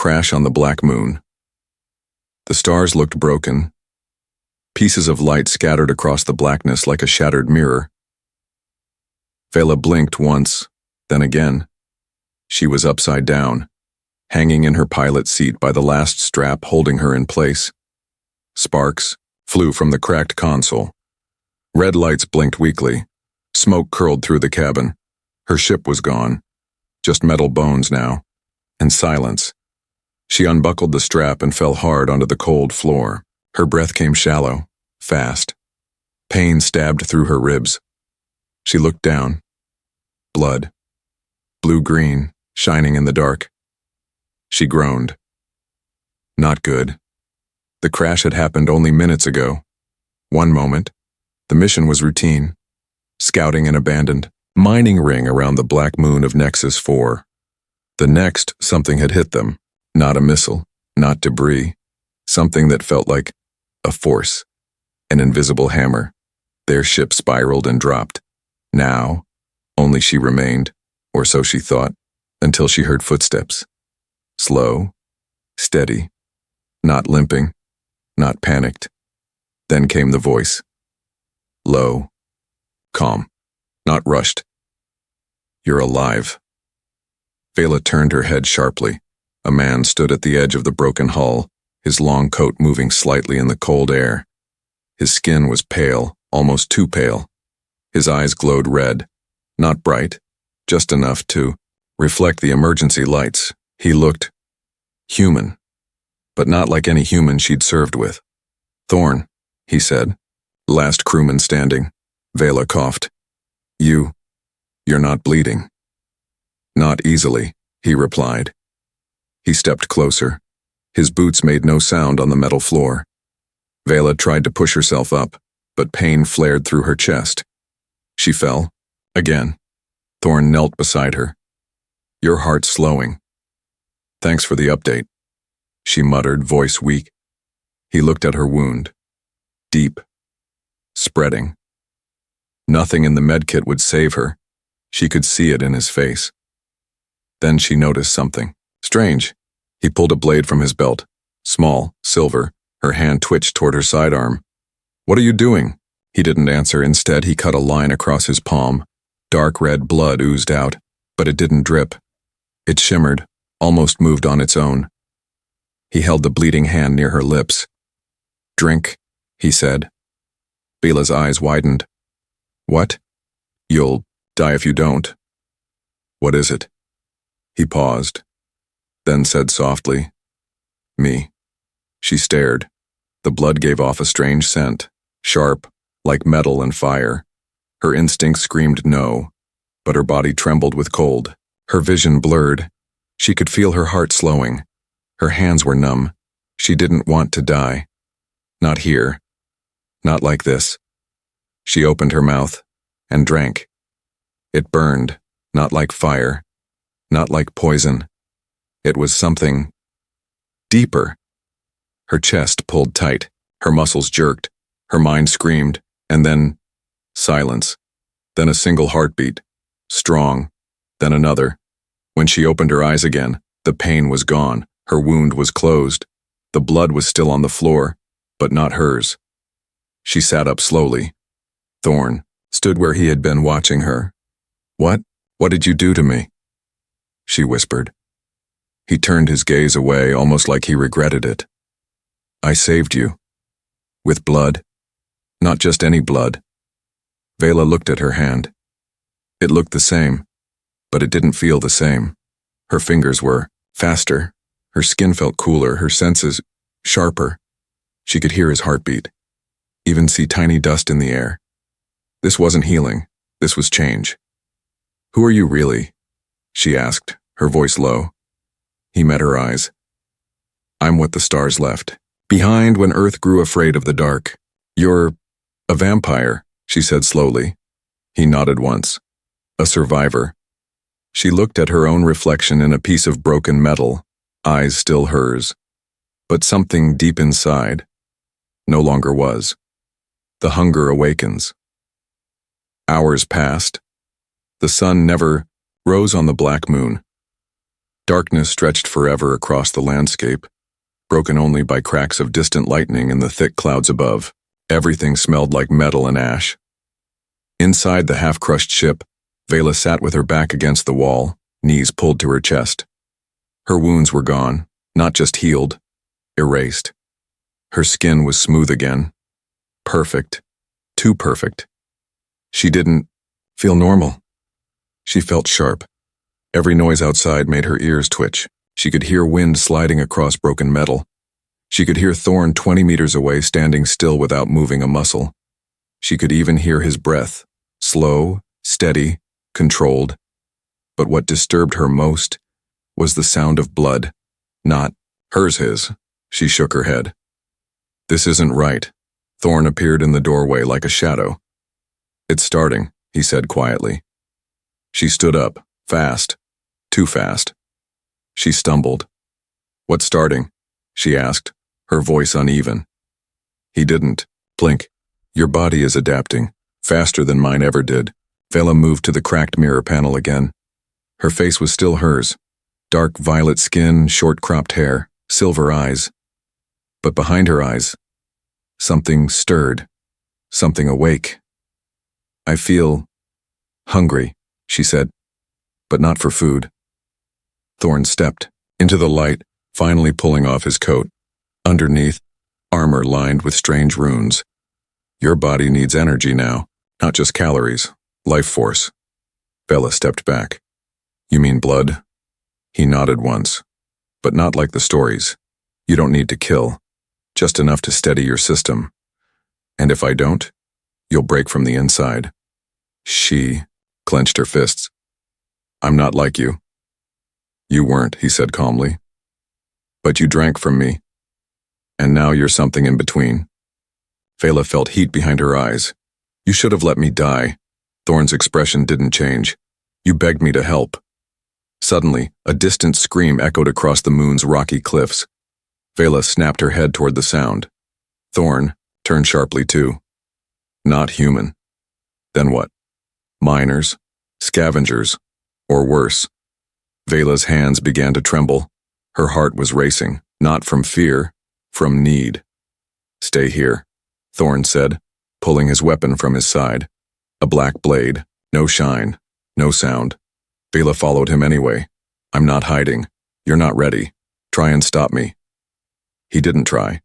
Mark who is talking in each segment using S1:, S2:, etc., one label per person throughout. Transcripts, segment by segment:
S1: crash on the black moon. The stars looked broken. Pieces of light scattered across the blackness like a shattered mirror. Vela blinked once, then again. She was upside down, hanging in her pilot seat by the last strap holding her in place. Sparks flew from the cracked console. Red lights blinked weakly. Smoke curled through the cabin. Her ship was gone. Just metal bones now. And silence. She unbuckled the strap and fell hard onto the cold floor. Her breath came shallow, fast. Pain stabbed through her ribs. She looked down. Blood. Blue-green, shining in the dark. She groaned. Not good. The crash had happened only minutes ago. One moment. The mission was routine. Scouting an abandoned mining ring around the black moon of Nexus 4. The next, something had hit them. Not a missile, not debris. Something that felt like a force. An invisible hammer. Their ship spiraled and dropped. Now, only she remained, or so she thought, until she heard footsteps. Slow, steady, not limping, not panicked. Then came the voice. Low, calm, not rushed. You're alive. Vela turned her head sharply. A man stood at the edge of the broken hull, his long coat moving slightly in the cold air. His skin was pale, almost too pale. His eyes glowed red, not bright, just enough to reflect the emergency lights. He looked human, but not like any human she'd served with. Thorn, he said. Last crewman standing. Vela coughed. You're not bleeding. Not easily, he replied. He stepped closer. His boots made no sound on the metal floor. Vela tried to push herself up, but pain flared through her chest. She fell. Again. Thorn knelt beside her. Your heart's slowing. Thanks for the update, she muttered, voice weak. He looked at her wound. Deep. Spreading. Nothing in the medkit would save her. She could see it in his face. Then she noticed something. Strange. He pulled a blade from his belt. Small, silver. Her hand twitched toward her sidearm. What are you doing? He didn't answer. Instead, he cut a line across his palm. Dark red blood oozed out, but it didn't drip. It shimmered, almost moved on its own. He held the bleeding hand near her lips. Drink, he said. Vela's eyes widened. What? You'll die if you don't. What is it? He paused, then said softly, Me. She stared. The blood gave off a strange scent, sharp, like metal and fire. Her instinct screamed no, but her body trembled with cold. Her vision blurred. She could feel her heart slowing. Her hands were numb. She didn't want to die. Not here. Not like this. She opened her mouth and drank. It burned, not like fire, not like poison. It was something deeper. Her chest pulled tight, her muscles jerked, her mind screamed, and then silence. Then a single heartbeat, strong, then another. When she opened her eyes again, the pain was gone, her wound was closed. The blood was still on the floor, but not hers. She sat up slowly. Thorn stood where he had been watching her. What did you do to me? She whispered. He turned his gaze away, almost like he regretted it. I saved you. With blood. Not just any blood. Vela looked at her hand. It looked the same, but it didn't feel the same. Her fingers were faster. Her skin felt cooler, her senses sharper. She could hear his heartbeat, even see tiny dust in the air. This wasn't healing. This was change. Who are you really? She asked, her voice low. He met her eyes. I'm what the stars left behind when Earth grew afraid of the dark. You're a vampire, she said slowly. He nodded once. A survivor. She looked at her own reflection in a piece of broken metal, eyes still hers. But something deep inside no longer was. The hunger awakens. Hours passed. The sun never rose on the black moon. Darkness stretched forever across the landscape, broken only by cracks of distant lightning in the thick clouds above. Everything smelled like metal and ash. Inside the half-crushed ship, Vela sat with her back against the wall, knees pulled to her chest. Her wounds were gone, not just healed, erased. Her skin was smooth again. Perfect. Too perfect. She didn't feel normal. She felt sharp. Every noise outside made her ears twitch. She could hear wind sliding across broken metal. She could hear Thorn 20 meters away standing still without moving a muscle. She could even hear his breath, slow, steady, controlled. But what disturbed her most was the sound of blood, not his. She shook her head. This isn't right. Thorn appeared in the doorway like a shadow. It's starting, he said quietly. She stood up, fast, too fast. She stumbled. What's starting? She asked, her voice uneven. He didn't. Blink. Your body is adapting, faster than mine ever did. Vela moved to the cracked mirror panel again. Her face was still hers. Dark violet skin, short-cropped hair, silver eyes. But behind her eyes, something stirred, something awake. I feel hungry, she said, but not for food. Thorn stepped into the light, finally pulling off his coat. Underneath, armor lined with strange runes. Your body needs energy now, not just calories, life force. Vela stepped back. You mean blood? He nodded once, but not like the stories. You don't need to kill, just enough to steady your system. And if I don't, you'll break from the inside. She clenched her fists. I'm not like you. You weren't, he said calmly. But you drank from me. And now you're something in between. Vela felt heat behind her eyes. You should have let me die. Thorn's expression didn't change. You begged me to help. Suddenly, a distant scream echoed across the moon's rocky cliffs. Vela snapped her head toward the sound. Thorn turned sharply too. Not human. Then what? Miners? Scavengers? Or worse? Vela's hands began to tremble. Her heart was racing, not from fear, from need. Stay here, Thorn said, pulling his weapon from his side. A black blade, no shine, no sound. Vela followed him anyway. I'm not hiding. You're not ready. Try and stop me. He didn't try.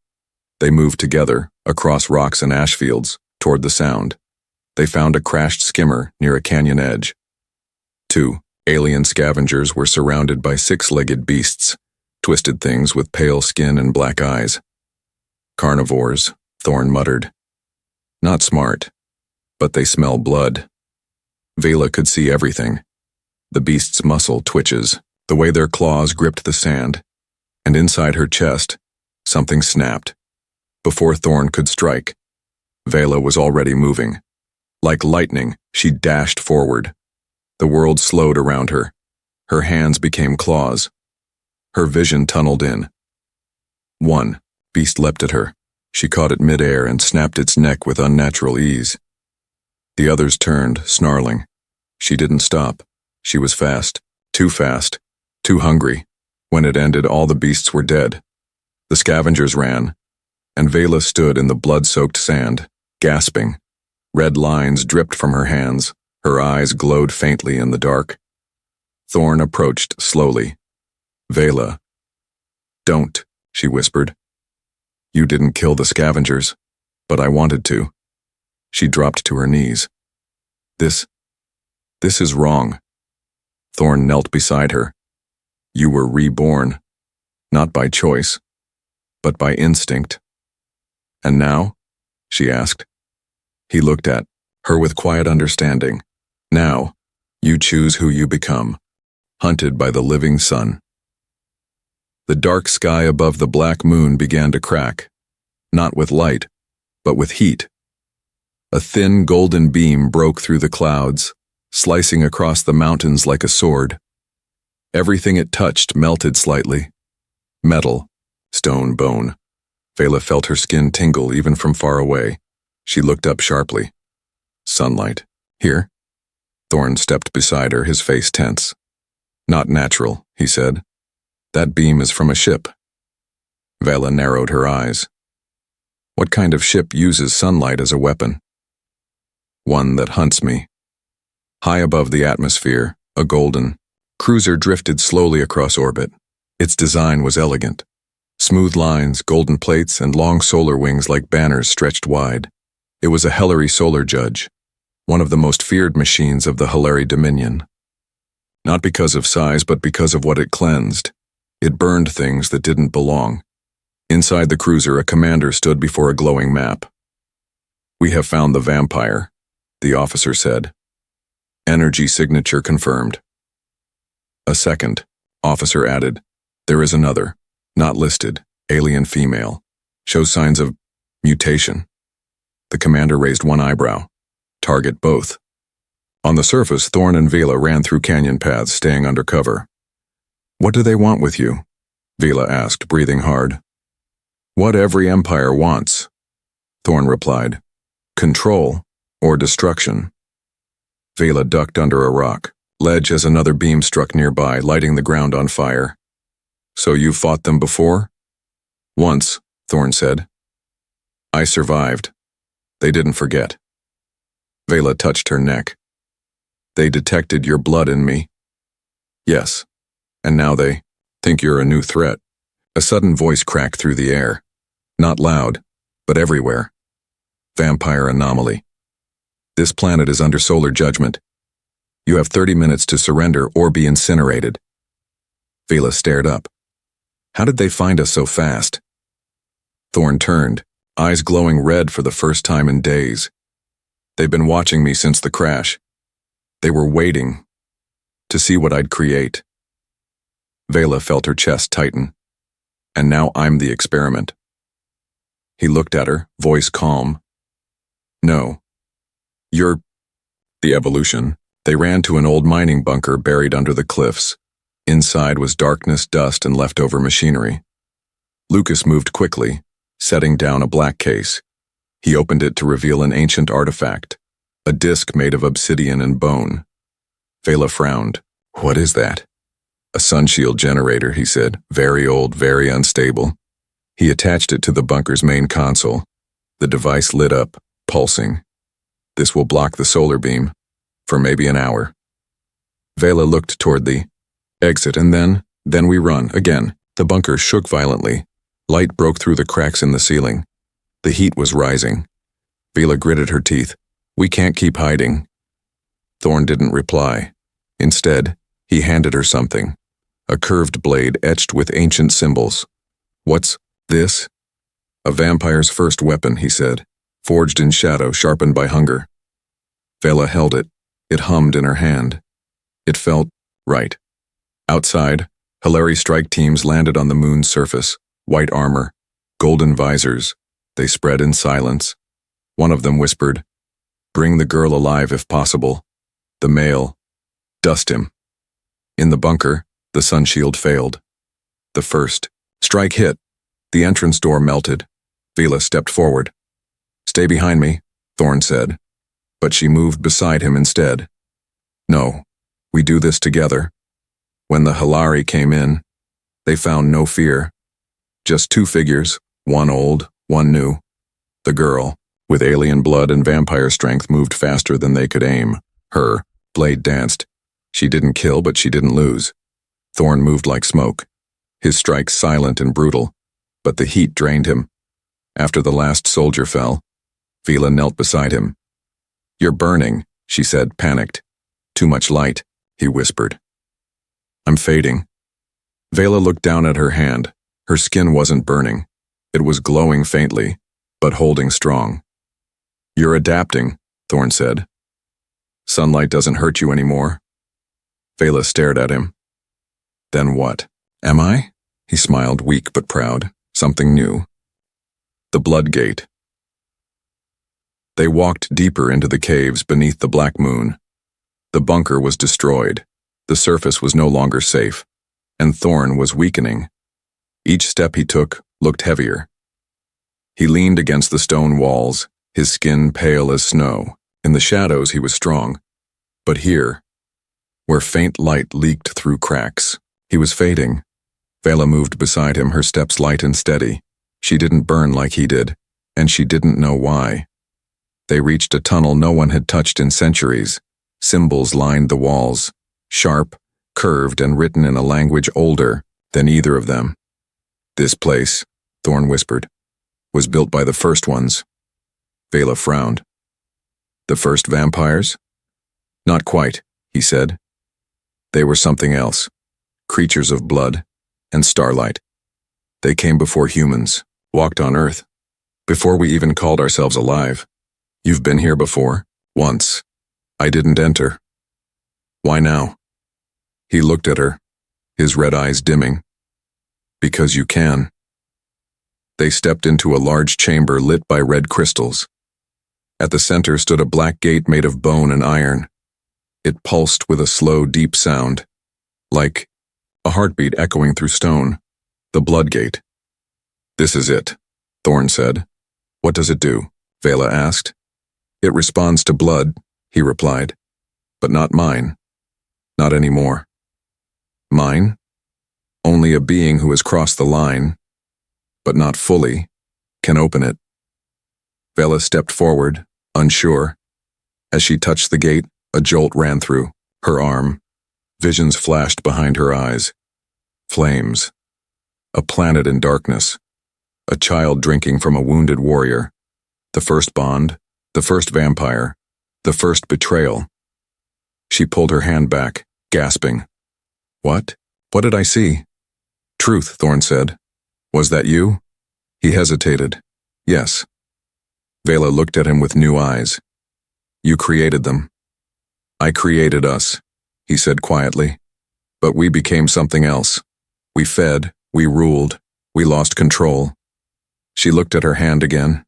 S1: They moved together, across rocks and ash fields, toward the sound. They found a crashed skimmer near a canyon edge. 2 alien scavengers were surrounded by 6-legged beasts, twisted things with pale skin and black eyes. Carnivores, Thorn muttered. Not smart, but they smell blood. Vela could see everything. The beast's muscle twitches, the way their claws gripped the sand, and inside her chest, something snapped. Before Thorn could strike, Vela was already moving. Like lightning, she dashed forward. The world slowed around her. Her hands became claws. Her vision tunneled in. 1 beast leapt at her. She caught it midair and snapped its neck with unnatural ease. The others turned, snarling. She didn't stop. She was fast, too hungry. When it ended, all the beasts were dead. The scavengers ran, and Vela stood in the blood-soaked sand, gasping. Red lines dripped from her hands. Her eyes glowed faintly in the dark. Thorn approached slowly. Vela. Don't, she whispered. You didn't kill the scavengers, but I wanted to. She dropped to her knees. This is wrong. Thorn knelt beside her. You were reborn, not by choice, but by instinct. And now? She asked. He looked at her with quiet understanding. Now, you choose who you become, hunted by the living sun. The dark sky above the black moon began to crack, not with light, but with heat. A thin golden beam broke through the clouds, slicing across the mountains like a sword. Everything it touched melted slightly. Metal, stone, bone. Vela felt her skin tingle even from far away. She looked up sharply. Sunlight. Here? Thorn stepped beside her, his face tense. Not natural, he said, That beam is from a ship. Vela narrowed her eyes. What kind of ship uses sunlight as a weapon? One that hunts me. High above the atmosphere, a golden cruiser drifted slowly across orbit. Its design was elegant. Smooth lines, golden plates, and long solar wings like banners stretched wide. It was a Hillary solar judge, one of the most feared machines of the Hillary Dominion. Not because of size, but because of what it cleansed. It burned things that didn't belong. Inside the cruiser, a commander stood before a glowing map. "We have found the vampire," the officer said. "Energy signature confirmed." "A second," officer added. "There is another, not listed, alien female. Shows signs of mutation." The commander raised one eyebrow. "Target both." On the surface, Thorn and Vela ran through canyon paths, staying under cover. "What do they want with you?" Vela asked, breathing hard. "What every empire wants," Thorn replied. "Control or destruction." Vela ducked under a rock ledge as another beam struck nearby, lighting the ground on fire. "So you fought them before?" "Once," Thorn said. "I survived. They didn't forget." Vela touched her neck. "They detected your blood in me." "Yes, and now they think you're a new threat." A sudden voice cracked through the air. Not loud, but everywhere. "Vampire anomaly. This planet is under solar judgment. You have 30 minutes to surrender or be incinerated." Vela stared up. How did they find us so fast? Thorn turned, eyes glowing red for the first time in days. "They've been watching me since the crash. They were waiting to see what I'd create." Vela felt her chest tighten. "And now I'm the experiment." He looked at her, voice calm. "No. You're the evolution." They ran to an old mining bunker buried under the cliffs. Inside was darkness, dust, and leftover machinery. Lucas moved quickly, setting down a black case. He opened it to reveal an ancient artifact, a disc made of obsidian and bone. Vela frowned. "What is that?" "A sunshield generator," he said. "Very old, very unstable." He attached it to the bunker's main console. The device lit up, pulsing. "This will block the solar beam for maybe an hour." Vela looked toward the exit, and then we run again. The bunker shook violently. Light broke through the cracks in the ceiling. The heat was rising. Vela gritted her teeth. "We can't keep hiding." Thorn didn't reply. Instead, he handed her something. A curved blade etched with ancient symbols. "What's this?" "A vampire's first weapon," he said. "Forged in shadow, sharpened by hunger." Vela held it. It hummed in her hand. It felt right. Outside, Hillary strike teams landed on the moon's surface. White armor, golden visors. They spread in silence. One of them whispered, "Bring the girl alive if possible. The male, dust him." In the bunker, the sunshield failed. The first strike hit. The entrance door melted. Vela stepped forward. "Stay behind me," Thorn said. But she moved beside him instead. "No, we do this together." When the Hillary came in, they found no fear. Just two figures, one old, one new. The girl, with alien blood and vampire strength, moved faster than they could aim. Her blade danced. She didn't kill, but she didn't lose. Thorn moved like smoke, his strikes silent and brutal, but the heat drained him. After the last soldier fell, Vela knelt beside him. "You're burning," she said, panicked. "Too much light," he whispered. "I'm fading." Vela looked down at her hand. Her skin wasn't burning. It was glowing faintly, but holding strong. "You're adapting," Thorn said. "Sunlight doesn't hurt you anymore." Vela stared at him. "Then what? Am I?" He smiled, weak but proud. "Something new." The blood gate. They walked deeper into the caves beneath the black moon. The bunker was destroyed. The surface was no longer safe, and Thorn was weakening. Each step he took looked heavier. He leaned against the stone walls, his skin pale as snow. In the shadows he was strong. But here, where faint light leaked through cracks, he was fading. Vela moved beside him, her steps light and steady. She didn't burn like he did, and she didn't know why. They reached a tunnel no one had touched in centuries. Symbols lined the walls, sharp, curved, and written in a language older than either of them. This place, Thorn whispered, was built by the first ones. Vela frowned. The first vampires? Not quite, he said. They were something else, creatures of blood and starlight. They came before humans, walked on Earth, before we even called ourselves alive. You've been here before, once. I didn't enter. Why now? He looked at her, his red eyes dimming. Because you can. They stepped into a large chamber lit by red crystals. At the center stood a black gate made of bone and iron. It pulsed with a slow, deep sound, like a heartbeat echoing through stone. The blood gate. This is it, Thorn said. What does it do? Vela asked. It responds to blood, he replied. But not mine. Not anymore. Mine? Only a being who has crossed the line, but not fully, can open it. Vela stepped forward, unsure. As she touched the gate, a jolt ran through her arm. Visions flashed behind her eyes. Flames. A planet in darkness. A child drinking from a wounded warrior. The first bond, the first vampire, the first betrayal. She pulled her hand back, gasping. What? What did I see? Truth, Thorn said. Was that you? He hesitated. Yes. Vela looked at him with new eyes. You created them. I created us, he said quietly. But we became something else. We fed, we ruled, we lost control. She looked at her hand again.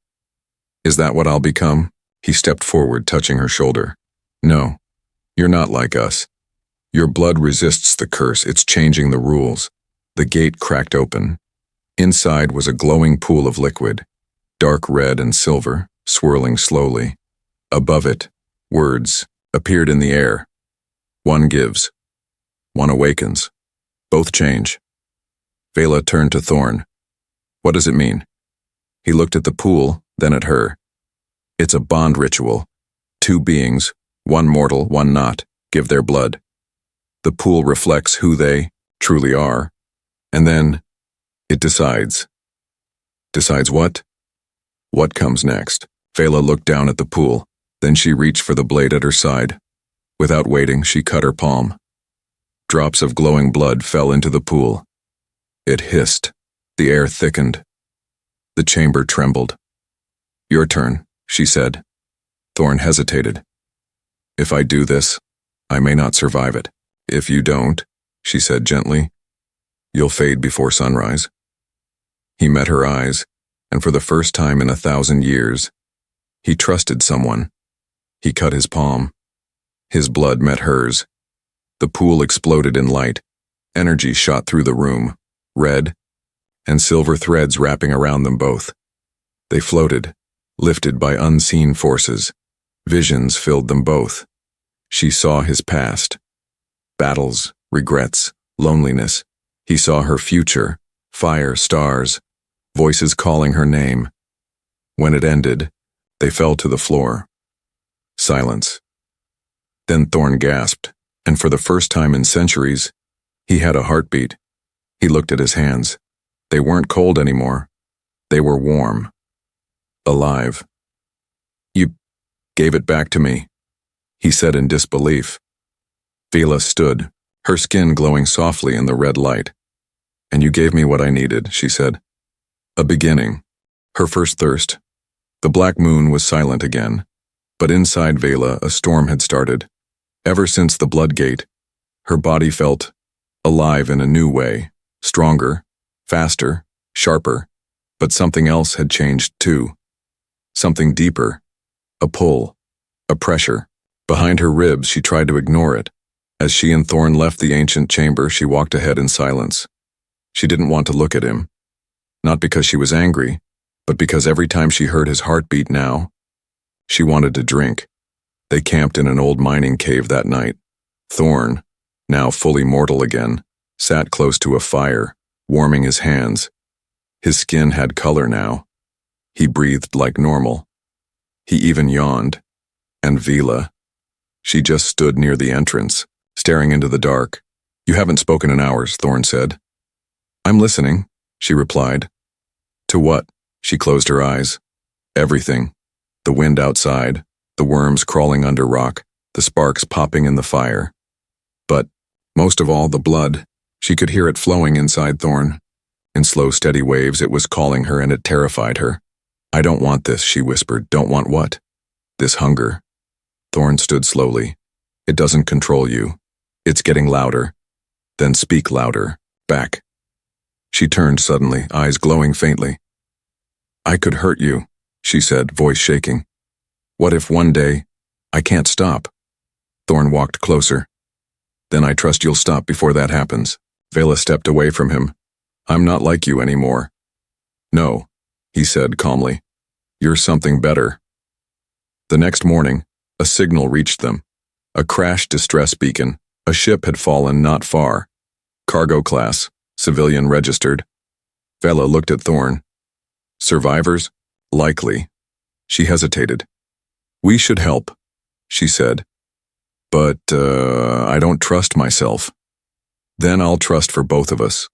S1: Is that what I'll become? He stepped forward, touching her shoulder. No, you're not like us. Your blood resists the curse, it's changing the rules. The gate cracked open. Inside was a glowing pool of liquid, dark red and silver, swirling slowly. Above it, words appeared in the air. One gives. One awakens. Both change. Vela turned to Thorn. What does it mean? He looked at the pool, then at her. It's a bond ritual. Two beings, one mortal, one not, give their blood. The pool reflects who they truly are, and then it decides. Decides what? What comes next? Vela looked down at the pool, then she reached for the blade at her side. Without waiting, she cut her palm. Drops of glowing blood fell into the pool. It hissed. The air thickened. The chamber trembled. Your turn, she said. Thorn hesitated. If I do this, I may not survive it. If you don't, she said gently, you'll fade before sunrise. He met her eyes, and for the first time in 1,000 years, he trusted someone. He cut his palm. His blood met hers. The pool exploded in light. Energy shot through the room, red, and silver threads wrapping around them both. They floated, lifted by unseen forces. Visions filled them both. She saw his past. Battles, regrets, loneliness. He saw her future, fire, stars, voices calling her name. When it ended, they fell to the floor. Silence. Then Thorn gasped, and for the first time in centuries, he had a heartbeat. He looked at his hands. They weren't cold anymore. They were warm. Alive. You gave it back to me, he said in disbelief. Vela stood, her skin glowing softly in the red light. And you gave me what I needed, she said. A beginning. Her first thirst. The black moon was silent again, but inside Vela a storm had started. Ever since the blood gate, her body felt alive in a new way, stronger, faster, sharper, but something else had changed too. Something deeper, a pull, a pressure. Behind her ribs she tried to ignore it. As she and Thorn left the ancient chamber, she walked ahead in silence. She didn't want to look at him. Not because she was angry, but because every time she heard his heartbeat now, she wanted to drink. They camped in an old mining cave that night. Thorn, now fully mortal again, sat close to a fire, warming his hands. His skin had color now. He breathed like normal. He even yawned. And Vila. She just stood near the entrance, staring into the dark. "You haven't spoken in hours," Thorn said. "I'm listening," she replied. "To what?" She closed her eyes. "Everything. The wind outside, the worms crawling under rock, the sparks popping in the fire. But, most of all, the blood." She could hear it flowing inside Thorn. In slow, steady waves, it was calling her and it terrified her. "I don't want this," she whispered. "Don't want what?" "This hunger." Thorn stood slowly. "It doesn't control you. It's getting louder." "Then speak louder. Back." She turned suddenly, eyes glowing faintly. "I could hurt you," she said, voice shaking. "What if one day I can't stop?" Thorn walked closer. "Then I trust you'll stop before that happens." Vela stepped away from him. "I'm not like you anymore." "No," he said calmly. "You're something better." The next morning, a signal reached them. A crashed distress beacon. A ship had fallen not far. Cargo class, civilian registered. Vela looked at Thorn. "Survivors? Likely." She hesitated. "We should help," she said. "But, I don't trust myself." "Then I'll trust for both of us."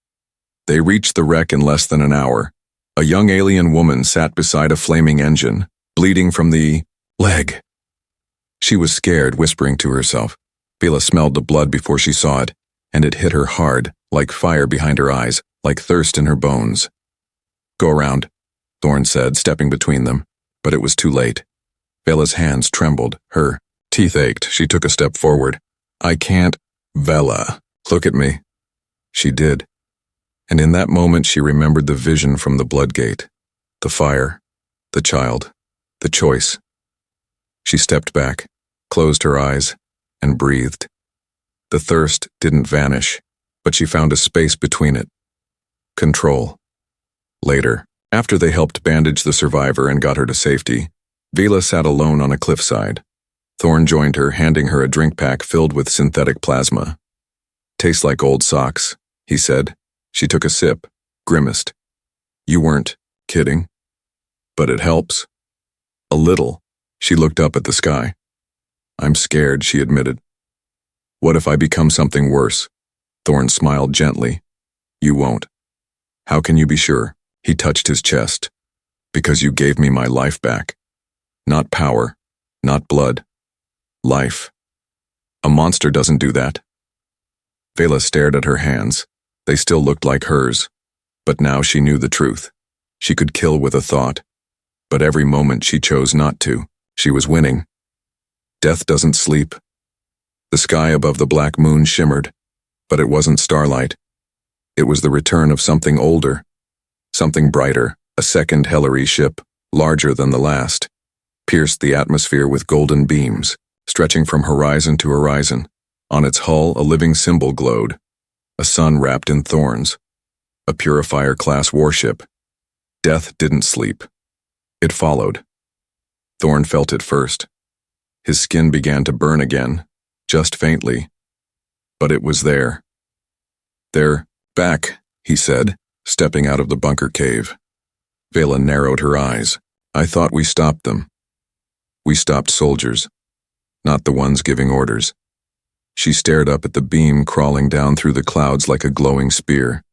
S1: They reached the wreck in less than an hour. A young alien woman sat beside a flaming engine, bleeding from the leg. She was scared, whispering to herself. Vela smelled the blood before she saw it, and it hit her hard, like fire behind her eyes, like thirst in her bones. "Go around," Thorn said, stepping between them, but it was too late. Vela's hands trembled, her teeth ached. She took a step forward. "I can't." "Vela, look at me." She did. And in that moment she remembered the vision from the blood gate. The fire, the child, the choice. She stepped back, closed her eyes, and breathed. The thirst didn't vanish, but she found a space between it. Control. Later, after they helped bandage the survivor and got her to safety, Vela sat alone on a cliffside. Thorn joined her, handing her a drink pack filled with synthetic plasma. "Tastes like old socks," he said. She took a sip, grimaced. "You weren't kidding?" "But it helps." "A little." She looked up at the sky. "I'm scared," she admitted. "What if I become something worse?" Thorn smiled gently. "You won't." "How can you be sure?" He touched his chest. "Because you gave me my life back. Not power, not blood. Life. A monster doesn't do that." Vela stared at her hands. They still looked like hers. But now she knew the truth. She could kill with a thought. But every moment she chose not to. She was winning. Death doesn't sleep. The sky above the black moon shimmered, but it wasn't starlight. It was the return of something older, something brighter. A second Hellery ship, larger than the last, pierced the atmosphere with golden beams, stretching from horizon to horizon. On its hull, a living symbol glowed, a sun wrapped in thorns, a Purifier-class warship. Death didn't sleep. It followed. Thorn felt it first. His skin began to burn again, just faintly. But it was there. "They're back," he said, stepping out of the bunker cave. Vela narrowed her eyes. "I thought we stopped them." "We stopped soldiers, not the ones giving orders." She stared up at the beam crawling down through the clouds like a glowing spear.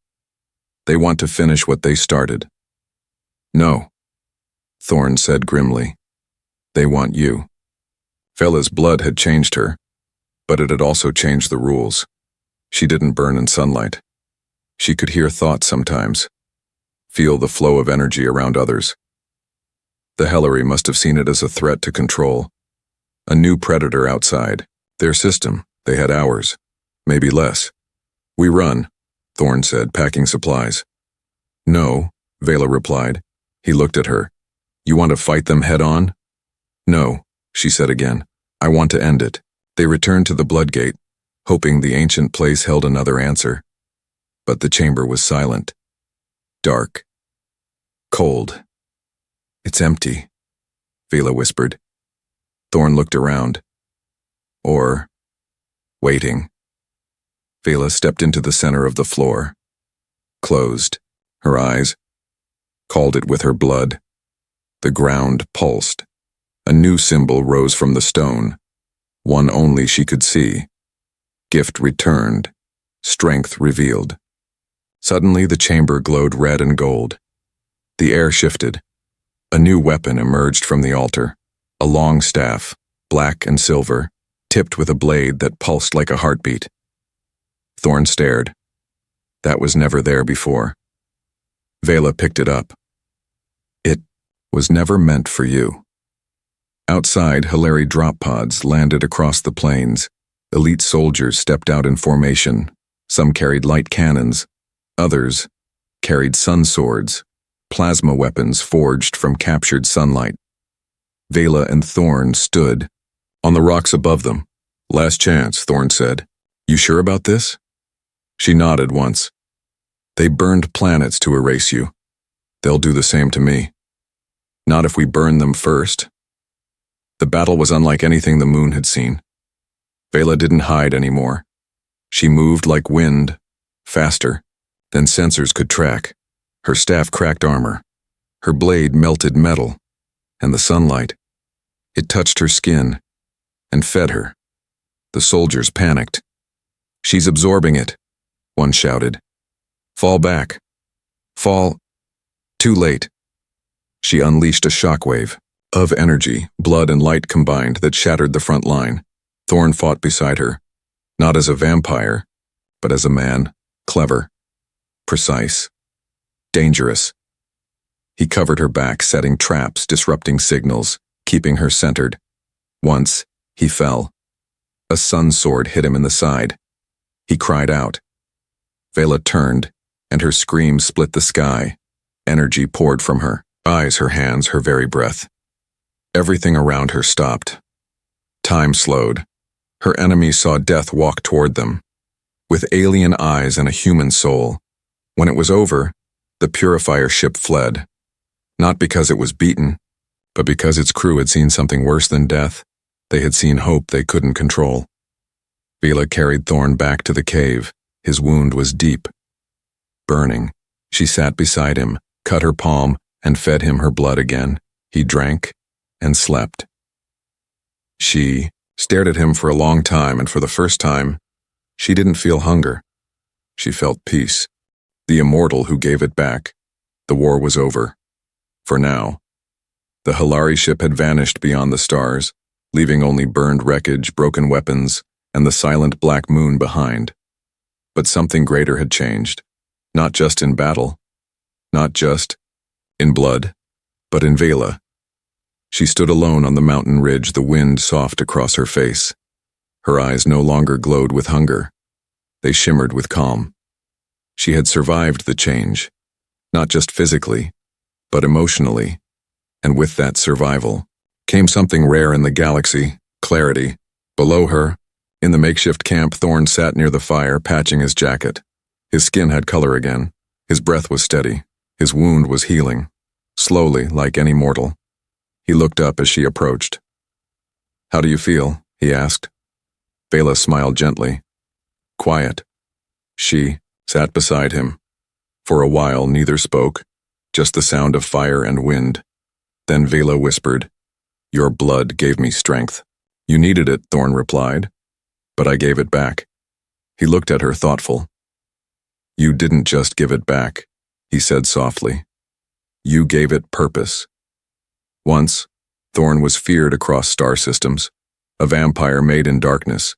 S1: "They want to finish what they started." "No," Thorn said grimly. "They want you." Vela's blood had changed her, but it had also changed the rules. She didn't burn in sunlight. She could hear thoughts sometimes, feel the flow of energy around others. The Hellery must have seen it as a threat to control. A new predator outside. Their system, they had ours. Maybe less. "We run," Thorn said, packing supplies. "No," Vela replied. He looked at her. "You want to fight them head on?" "No," she said again. "I want to end it." They returned to the blood gate, hoping the ancient place held another answer. But the chamber was silent. Dark. Cold. "It's empty," Vela whispered. Thorn looked around. Or, waiting. Vela stepped into the center of the floor. closed. Her eyes called it with her blood. The ground pulsed. A new symbol rose from the stone, one only she could see. Gift returned, strength revealed. Suddenly the chamber glowed red and gold. The air shifted. A new weapon emerged from the altar, a long staff, black and silver, tipped with a blade that pulsed like a heartbeat. Thorn stared. That was never there before. Vela picked it up. It was never meant for you. Outside, Hilary drop pods landed across the plains. Elite soldiers stepped out in formation. Some carried light cannons. Others carried sun swords, plasma weapons forged from captured sunlight. Vela and Thorn stood on the rocks above them. Last chance, Thorn said. You sure about this? She nodded once. They burned planets to erase you. They'll do the same to me. Not if we burn them first. The battle was unlike anything the moon had seen. Vela didn't hide anymore. She moved like wind, faster than sensors could track. Her staff cracked armor. Her blade melted metal. And the sunlight, it touched her skin and fed her. The soldiers panicked. She's absorbing it, one shouted. Fall back. Fall. Too late. She unleashed a shockwave of energy, blood and light combined, that shattered the front line. Thorn fought beside her, not as a vampire, but as a man, clever, precise, dangerous. He covered her back, setting traps, disrupting signals, keeping her centered. Once, he fell. A sun sword hit him in the side. He cried out. Vela turned, and her scream split the sky. Energy poured from her eyes, her hands, her very breath. Everything around her stopped. Time slowed. Her enemies saw death walk toward them, with alien eyes and a human soul. When it was over, the purifier ship fled. Not because it was beaten, but because its crew had seen something worse than death. They had seen hope they couldn't control. Vela carried Thorn back to the cave. His wound was deep, burning. She sat beside him, cut her palm, and fed him her blood again. He drank and slept. She stared at him for a long time, and for the first time, she didn't feel hunger. She felt peace. The immortal who gave it back. The war was over. For now. The Hilary ship had vanished beyond the stars, leaving only burned wreckage, broken weapons, and the silent black moon behind. But something greater had changed. Not just in battle, not just in blood, but in Vela. She stood alone on the mountain ridge, the wind soft across her face. Her eyes no longer glowed with hunger. They shimmered with calm. She had survived the change, not just physically, but emotionally. And with that survival came something rare in the galaxy, clarity. Below her, in the makeshift camp, Thorn sat near the fire, patching his jacket. His skin had color again. His breath was steady. His wound was healing, slowly, like any mortal. He looked up as she approached. How do you feel? He asked. Vela smiled gently. Quiet. She sat beside him. For a while, neither spoke, just the sound of fire and wind. Then Vela whispered, Your blood gave me strength. You needed it, Thorn replied, but I gave it back. He looked at her, thoughtful. You didn't just give it back, he said softly. You gave it purpose. Once, Thorn was feared across star systems, a vampire made in darkness.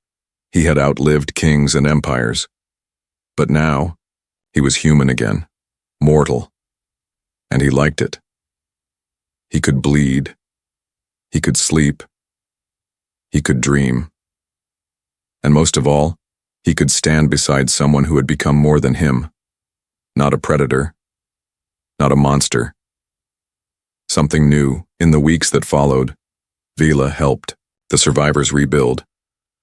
S1: He had outlived kings and empires. But now, he was human again, mortal, and he liked it. He could bleed. He could sleep. He could dream. And most of all, he could stand beside someone who had become more than him. Not a predator. Not a monster. Something new. In the weeks that followed, Vela helped the survivors rebuild.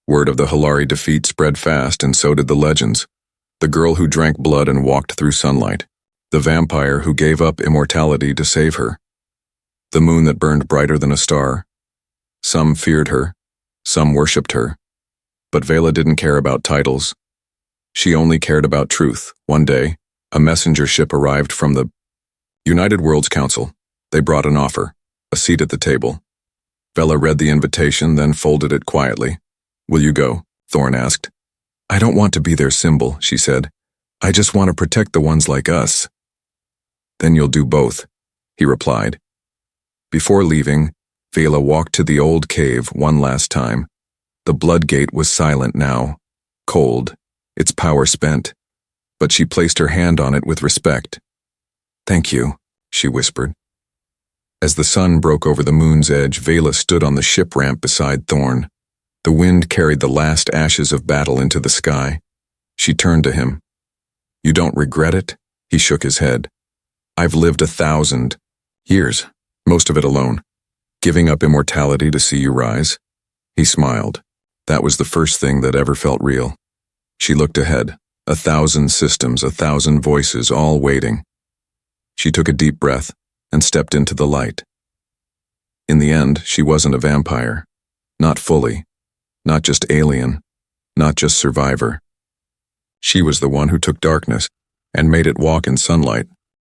S1: Word of the Hilary defeat spread fast, and so did the legends. The girl who drank blood and walked through sunlight. The vampire who gave up immortality to save her. The moon that burned brighter than a star. Some feared her. Some worshipped her. But Vela didn't care about titles. She only cared about truth. One day, A messenger ship arrived from the United Worlds Council. They brought an offer, a seat at the table. Vela read the invitation, then folded it quietly. Will you go? Thorn asked. I don't want to be their symbol, she said. I just want to protect the ones like us. Then you'll do both, he replied. Before leaving, Vela walked to the old cave one last time. The blood gate was silent now, cold, its power spent, but she placed her hand on it with respect. Thank you, she whispered. As the sun broke over the moon's edge, Vela stood on the ship ramp beside Thorn. The wind carried the last ashes of battle into the sky. She turned to him. You don't regret it? He shook his head. I've lived 1,000 years, most of it alone, giving up immortality to see you rise. He smiled. That was the first thing that ever felt real. She looked ahead, 1,000 systems, 1,000 voices, all waiting. She took a deep breath and stepped into the light. In the end, she wasn't a vampire. Not fully. Not just alien. Not just survivor. She was the one who took darkness and made it walk in sunlight.